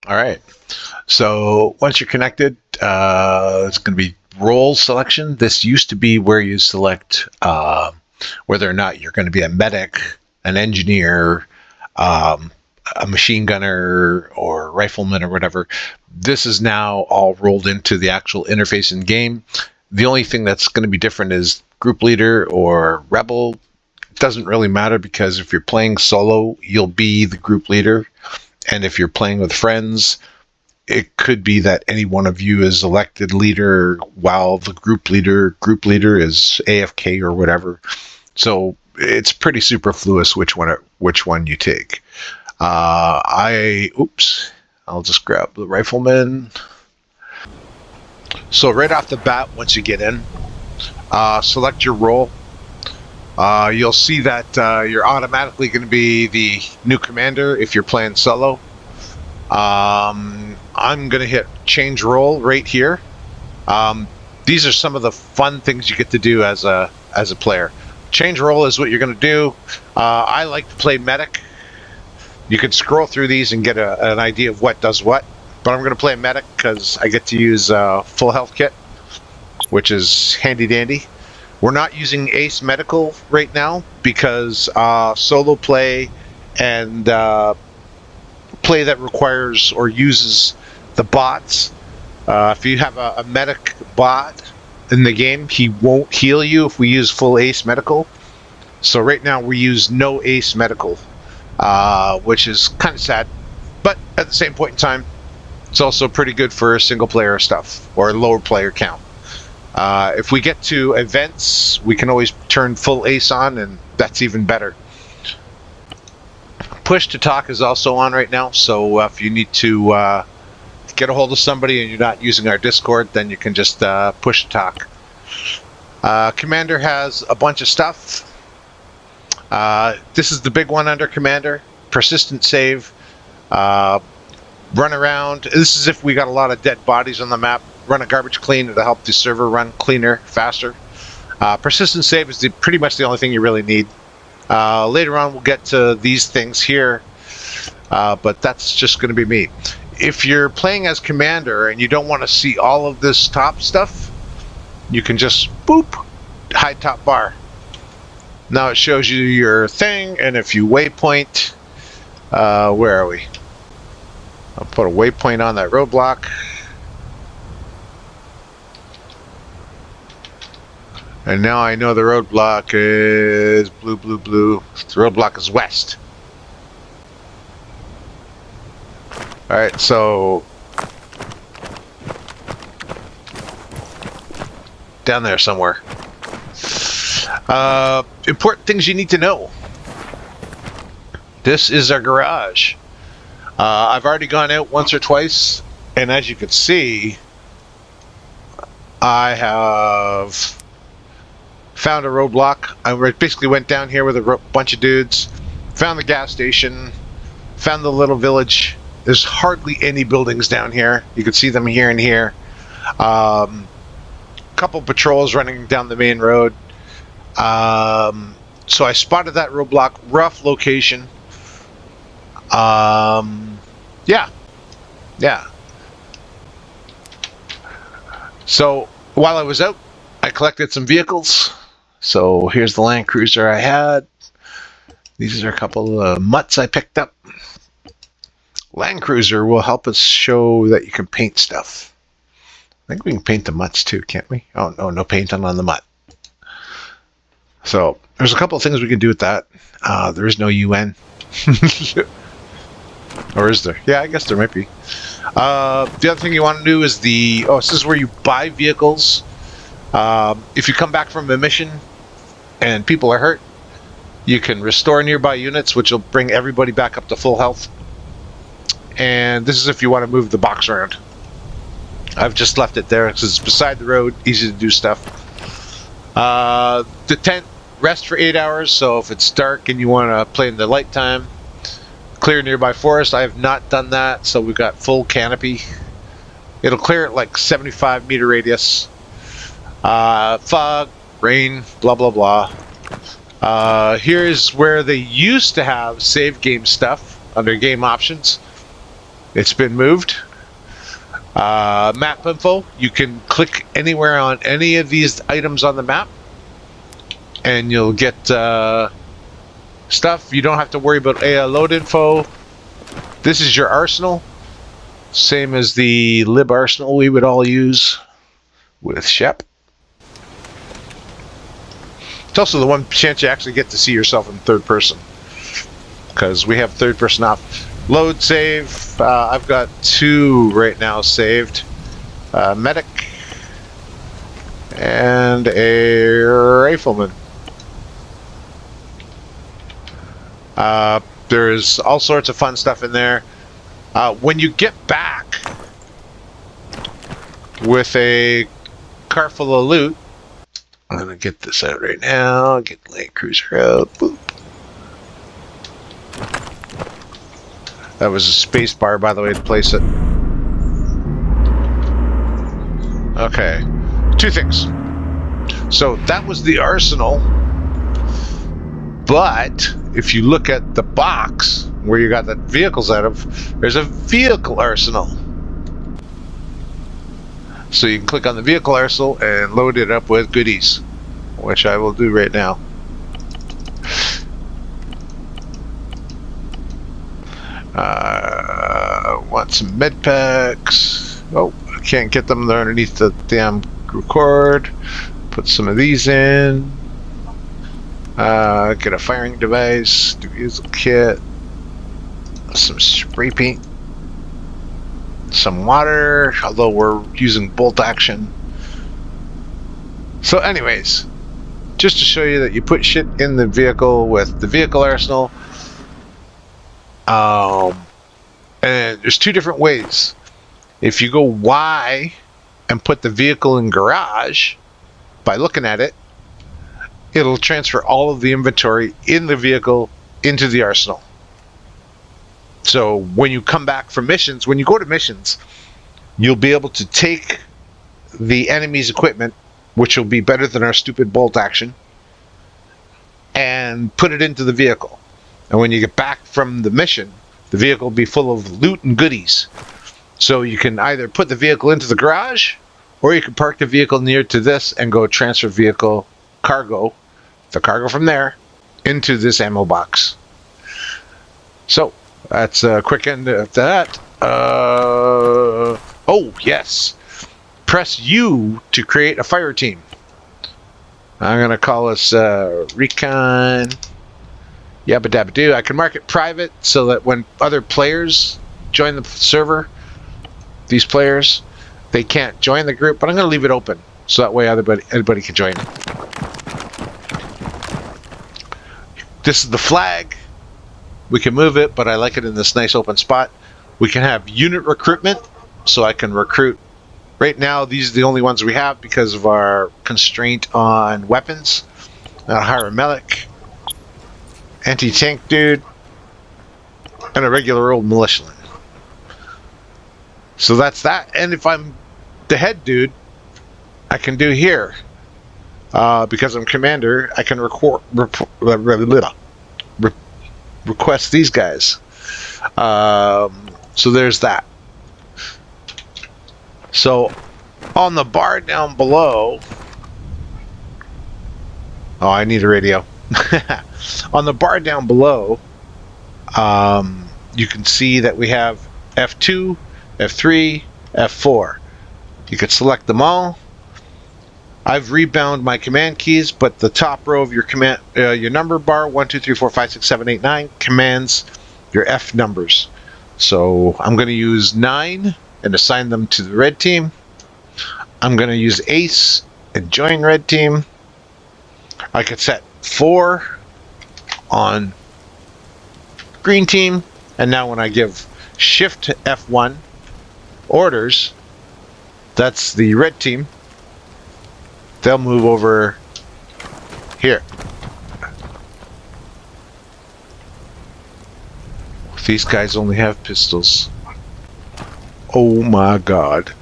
All right. So once you're connected, it's going to be role selection. This used to be where you select whether or not you're going to be a medic, an engineer, a machine gunner, or rifleman, or whatever. This is now all rolled into the actual interface in game. The only thing that's going to be different is group leader or rebel. It doesn't really matter, because if you're playing solo, you'll be the group leader. And if you're playing with friends, it could be that any one of you is elected leader while the group leader is AFK or whatever. So it's pretty superfluous which one you take. I'll just grab the rifleman. So right off the bat, once you get in, select your role. You'll see that you're automatically going to be the new commander if you're playing solo. I'm going to hit change role right here. These are some of the fun things you get to do as a player. Change role is what you're going to do. I like to play medic. You can scroll through these and get an idea of what does what, but I'm going to play medic because I get to use full health kit, which is handy dandy. We're not using ace medical right now because solo play and play that requires or uses the bots. If you have a medic bot in the game, he won't heal you if we use full ace medical. So right now we use no ace medical, which is kind of sad, but at the same point in time, it's also pretty good for single player stuff or lower player count. If we get to events, we can always turn full ace on, and that's even better. Push to talk is also on right now, so if you need to get a hold of somebody and you're not using our Discord, then you can just push to talk. Commander has a bunch of stuff. This is the big one under Commander. Persistent save. Run around. This is if we got a lot of dead bodies on the map. Run a garbage clean to help the server run cleaner, faster. Persistent save is pretty much the only thing you really need. Later on we'll get to these things here, but that's just going to be me. If you're playing as Commander and you don't want to see all of this top stuff, you can just boop, hide top bar. Now it shows you your thing, and if you waypoint, where are we? I'll put a waypoint on that roadblock. And now I know the roadblock is blue, blue, blue. The roadblock is west. Alright, so down there somewhere. Important things you need to know. This is our garage. I've already gone out once or twice, and as you can see, I have found a roadblock. I basically went down here with a bunch of dudes, found the gas station, found the little village. There's hardly any buildings down here. You can see them here and here. Couple patrols running down the main road. So I spotted that roadblock, rough location. Yeah. So while I was out, I collected some vehicles. So here's the Land Cruiser I had. These are a couple of mutts I picked up. Land Cruiser will help us show that you can paint stuff. I think we can paint the mutts too, can't we? Oh, no painting on the mutt. So there's a couple of things we can do with that. There is no UN. Or is there? Yeah, I guess there might be. The other thing you want to do is this is where you buy vehicles. If you come back from a mission and people are hurt, you can restore nearby units, which will bring everybody back up to full health. And this is if you want to move the box around. I've just left it there because it's beside the road, easy to do stuff. The tent rests for 8 hours, so if it's dark and you want to play in the light time, clear nearby forest. I have not done that, so we've got full canopy. It'll clear it like 75 meter radius. Fog, rain, blah blah blah. Here's where they used to have save game stuff under game options. It's been moved. Map info. You can click anywhere on any of these items on the map, and you'll get stuff. You don't have to worry about load info. This is your arsenal. Same as the lib arsenal we would all use with Shep. It's also the one chance you actually get to see yourself in third person, because we have third person off. Load save. I've got 2 right now saved. Medic and a rifleman. There's all sorts of fun stuff in there. When you get back with a car full of loot, I'm gonna get this out right now. Get the Land Cruiser out. Boop. That was a space bar, by the way, to place it. Okay. 2 things. So that was the arsenal. But if you look at the box where you got the vehicles out of, there's a vehicle arsenal. So you can click on the vehicle arsenal and load it up with goodies, which I will do right now. Want some med packs. Oh, I can't get them. They're underneath the damn record. Put some of these in. Get a firing device, defusal kit, some spray paint, some water, although we're using bolt action. So anyways, just to show you that you put shit in the vehicle with the vehicle arsenal. And there's 2 different ways. If you go Y and put the vehicle in garage, by looking at it, it'll transfer all of the inventory in the vehicle into the arsenal. So when you come back from missions, when you go to missions, you'll be able to take the enemy's equipment, which will be better than our stupid bolt action, and put it into the vehicle. And when you get back from the mission, the vehicle will be full of loot and goodies. So you can either put the vehicle into the garage, or you can park the vehicle near to this and go transfer vehicle cargo, the cargo from there, into this ammo box. So that's a quick end of that. Oh yes, press U to create a fire team. I'm gonna call this Recon. Yabba dabba doo. I can mark it private so that when other players join the server, these players, they can't join the group, but I'm gonna leave it open so that way anybody can join. This is the flag. We can move it, but I like it in this nice open spot. We can have unit recruitment, so I can recruit. Right now, these are the only ones we have because of our constraint on weapons. I'll hire a medic, anti-tank dude, and a regular old militiaman. So that's that. And if I'm the head dude, I can do here. Because I'm commander, I can request these guys. So there's that. So on the bar down below, oh, I need a radio. On the bar down below, you can see that we have F2, F3, F4. You could select them all. I've rebound my command keys, but the top row of your command, your number bar, 1, 2, 3, 4, 5, 6, 7, 8, 9, commands your F numbers. So I'm going to use 9 and assign them to the red team. I'm going to use ace and join red team. I could set 4 on green team, and now when I give shift F1 orders, that's the red team. They'll move over here. These guys only have pistols. Oh my god.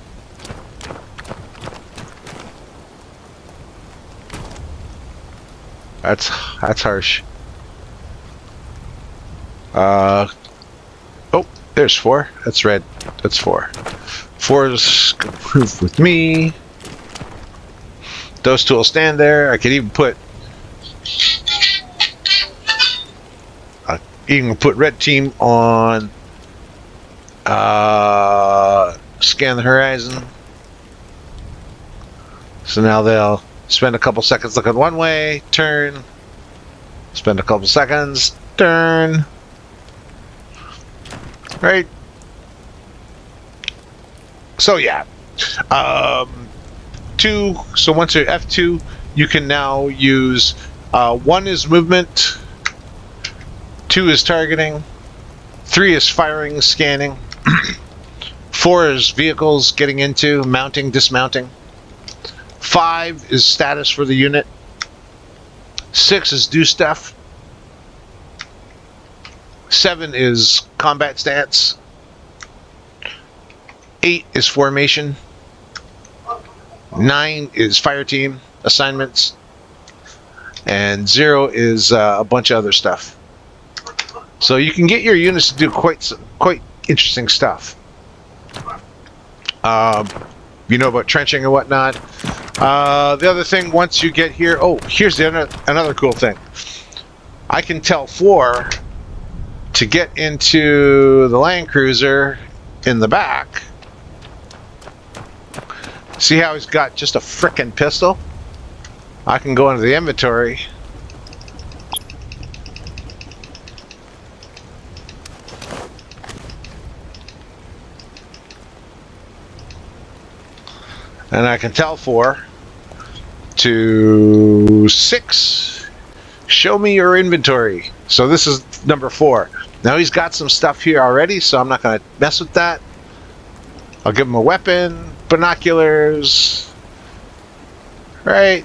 That's harsh. Oh, There's 4. That's red. That's 4. 4's gonna move with me. Those two will stand there. I could even put red team on scan the horizon. So now they'll spend a couple seconds looking one way, turn, spend a couple seconds, turn. Right. So yeah. 2. So once you're F2, you can now use 1 is movement, 2 is targeting, 3 is firing, scanning, 4 is vehicles getting into, mounting, dismounting, 5 is status for the unit, 6 is do stuff, 7 is combat stance, 8 is formation, 9 is fire team assignments, and 0 is a bunch of other stuff. So you can get your units to do quite interesting stuff. You know about trenching and whatnot. The other thing, once you get here, oh, here's another cool thing. I can tell 4 to get into the Land Cruiser in the back. See how he's got just a frickin' pistol? I can go into the inventory. And I can tell 4 to 6, show me your inventory. So this is number 4. Now he's got some stuff here already, so I'm not going to mess with that. I'll give him a weapon, binoculars, right?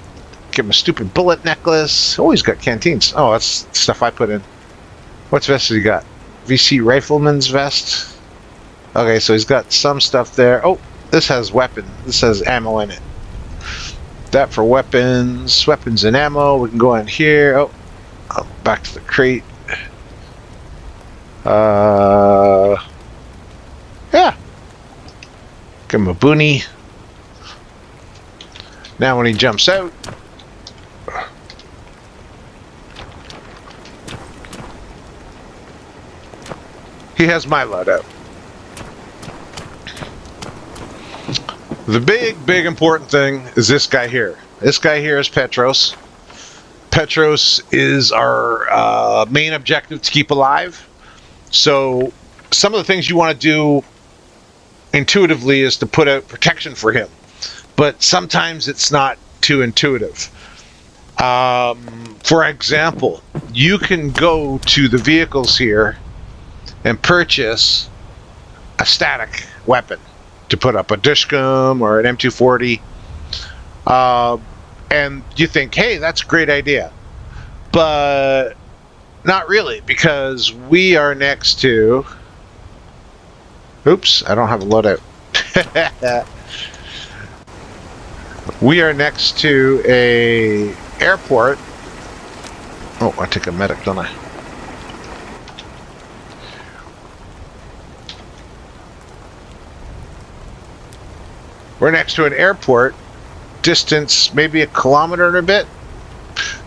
Give him a stupid bullet necklace. Oh, he's got canteens. Oh, that's stuff I put in. What vest has he got? VC Rifleman's vest. Okay, so he's got some stuff there. Oh, this has weapon. This has ammo in it. That for weapons. Weapons and ammo. We can go in here. Oh, back to the crate. Yeah. Give him a boonie. Now when he jumps out, he has my loadout. The big important thing is this guy here. This guy here is Petros. Petros is our main objective to keep alive. So some of the things you want to do intuitively is to put out protection for him. But sometimes it's not too intuitive. For example, you can go to the vehicles here and purchase a static weapon to put up, a Dushkum or an M240. And you think, hey, that's a great idea. But not really, because we are next to... Oops, I don't have a loadout. We are next to a airport. Oh, I take a medic, don't I? We're next to an airport, distance maybe a kilometer and a bit.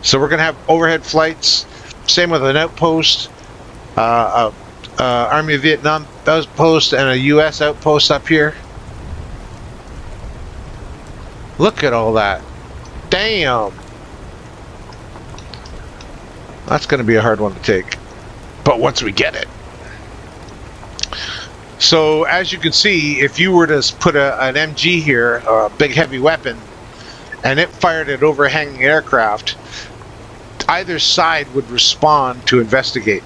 So we're going to have overhead flights. Same with an outpost, Army of Vietnam outpost, and a U.S. outpost up here. Look at all that. Damn. That's going to be a hard one to take. But once we get it. So as you can see, if you were to put an MG here, a big heavy weapon, and it fired at overhanging aircraft, either side would respond to investigate.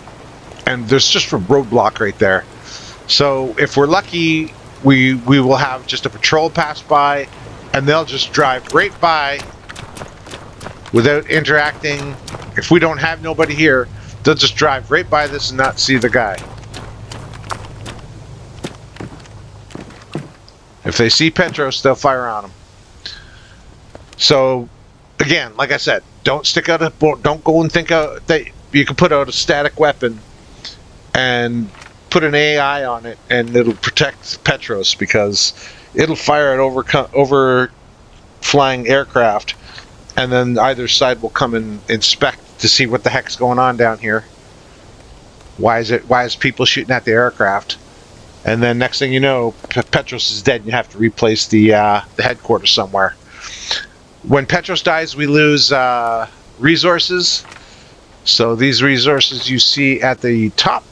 And there's just a roadblock right there. So if we're lucky, we will have just a patrol pass by, and they'll just drive right by without interacting. If we don't have nobody here, they'll just drive right by this and not see the guy. If they see Petros, they'll fire on him. So, again, like I said, don't stick out don't go and think out that you can put out a static weapon and put an AI on it, and it'll protect Petros because it'll fire at over flying aircraft, and then either side will come and inspect to see what the heck's going on down here. Why is people shooting at the aircraft? And then next thing you know, Petros is dead, and you have to replace the headquarters somewhere. When Petros dies, we lose resources. So these resources you see at the top,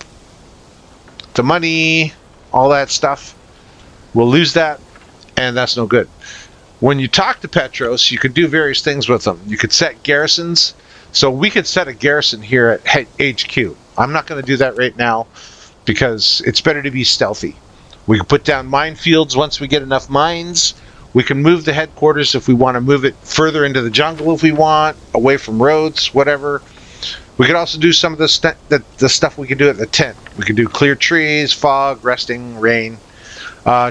the money, all that stuff, we'll lose that, and that's no good. When you talk to Petros, you can do various things with them. You could set garrisons. So we could set a garrison here at HQ. I'm not going to do that right now because it's better to be stealthy. We can put down minefields once we get enough mines. We can move the headquarters if we want to move it further into the jungle if we want, away from roads, whatever. We could also do some of the stuff we can do at the tent. We can do clear trees, fog, resting, rain.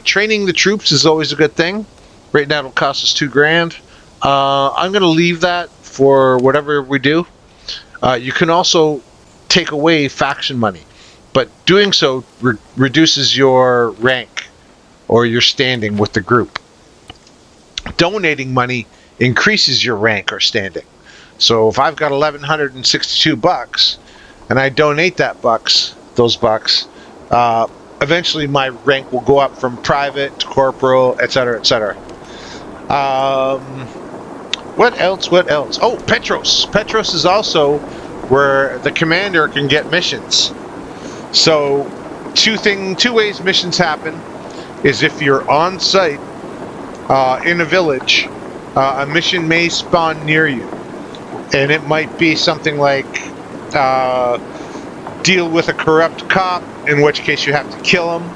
Training the troops is always a good thing. Right now it'll cost us $2,000. I'm going to leave that for whatever we do. You can also take away faction money, but doing so reduces your rank or your standing with the group. Donating money increases your rank or standing. So if I've got $1,162 and I donate those bucks, eventually my rank will go up from private to corporal, etc., etc. What else? Oh, Petros. Petros is also where the commander can get missions. So two ways missions happen is if you're on site in a village, a mission may spawn near you. And it might be something like deal with a corrupt cop, in which case you have to kill him.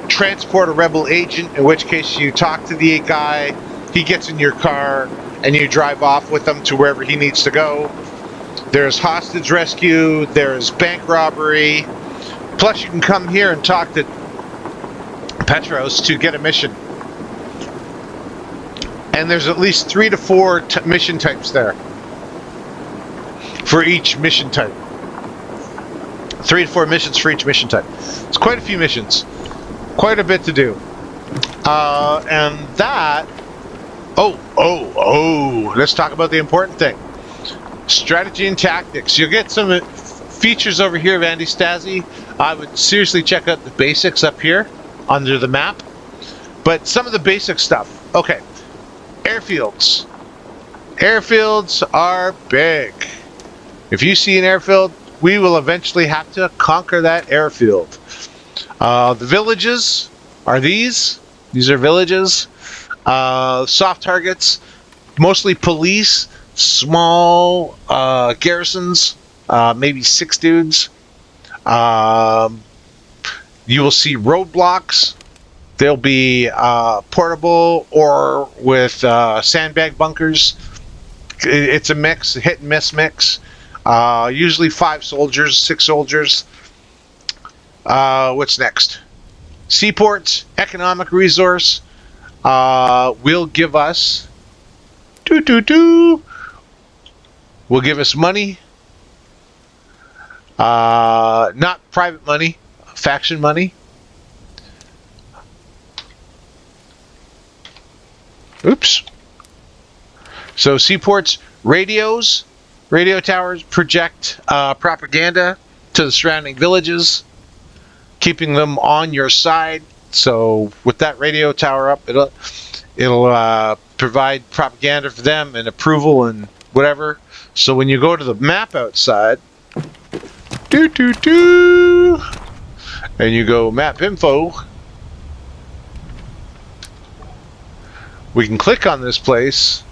Transport a rebel agent, in which case you talk to the guy, he gets in your car, and you drive off with him to wherever he needs to go. There's hostage rescue, there's bank robbery, plus you can come here and talk to Petros to get a mission. And there's at least 3 to 4 mission types there for each mission type. 3 to 4 missions for each mission type. It's quite a few missions. Quite a bit to do. And that... Oh, let's talk about the important thing. Strategy and tactics. You'll get some features over here of Antistasi. I would seriously check out the basics up here under the map. But some of the basic stuff. Okay. Airfields. Airfields are big. If you see an airfield, we will eventually have to conquer that airfield. The villages are these. These are villages. Soft targets, mostly police, small garrisons, maybe 6 dudes. You will see roadblocks. They'll be portable or with sandbag bunkers. It's a mix, hit and miss mix. Usually 5 soldiers, 6 soldiers. What's next? Seaports, economic resource, will give us will give us money. Not private money, faction money. Oops. So seaports, radios, radio towers project propaganda to the surrounding villages, keeping them on your side. So with that radio tower up, it'll provide propaganda for them and approval and whatever. So when you go to the map outside, and you go map info, we can click on this place.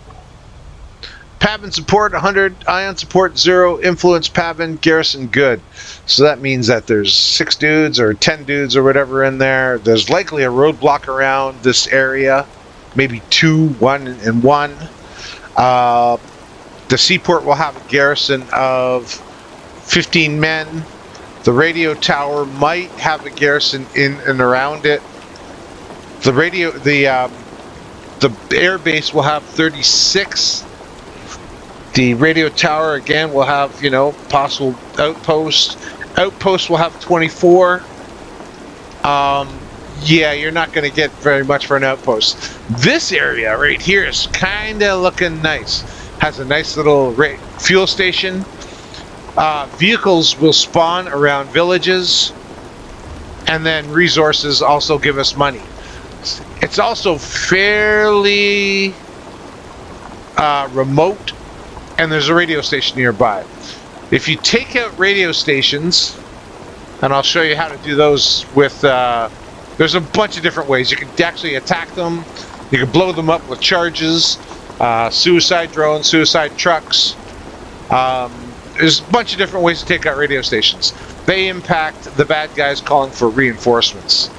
Pavin support 100, ion support 0, influence Pavin, garrison good. So that means that there's 6 dudes or 10 dudes or whatever in there. There's likely a roadblock around this area, maybe 2, 1, and 1. The seaport will have a garrison of 15 men. The radio tower might have a garrison in and around it. The air base will have 36. The radio tower again will have, possible outposts, Outpost will have 24. Yeah, you're not going to get very much for an outpost. This area right here is kind of looking nice. Has a nice little fuel station. Vehicles will spawn around villages, and then resources also give us money. It's also fairly remote, and there's a radio station nearby. If you take out radio stations, and I'll show you how to do those with, there's a bunch of different ways. You can actually attack them, you can blow them up with charges, suicide drones, suicide trucks. There's a bunch of different ways to take out radio stations. They impact the bad guys calling for reinforcements,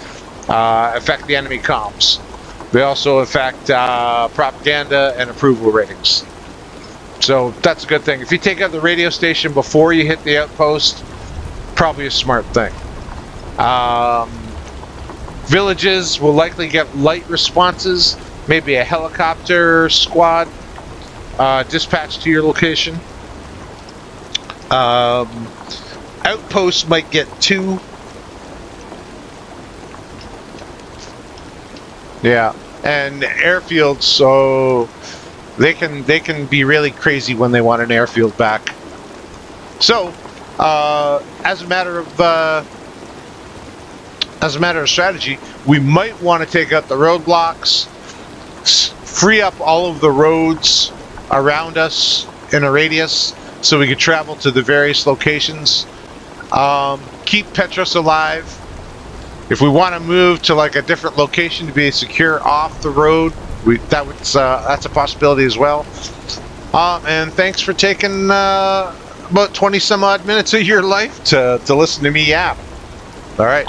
affect the enemy comms. They also affect propaganda and approval ratings. So that's a good thing. If you take out the radio station before you hit the outpost, probably a smart thing. Villages will likely get light responses, maybe a helicopter squad dispatched to your location. Outposts might get 2. Yeah, and airfields, so they can be really crazy when they want an airfield back. So, as a matter of strategy, we might want to take out the roadblocks, free up all of the roads around us in a radius, so we can travel to the various locations. Keep Petros alive. If we want to move to like a different location to be secure off the road, that's a possibility as well. And thanks for taking about 20 some odd minutes of your life to listen to me yap. All right.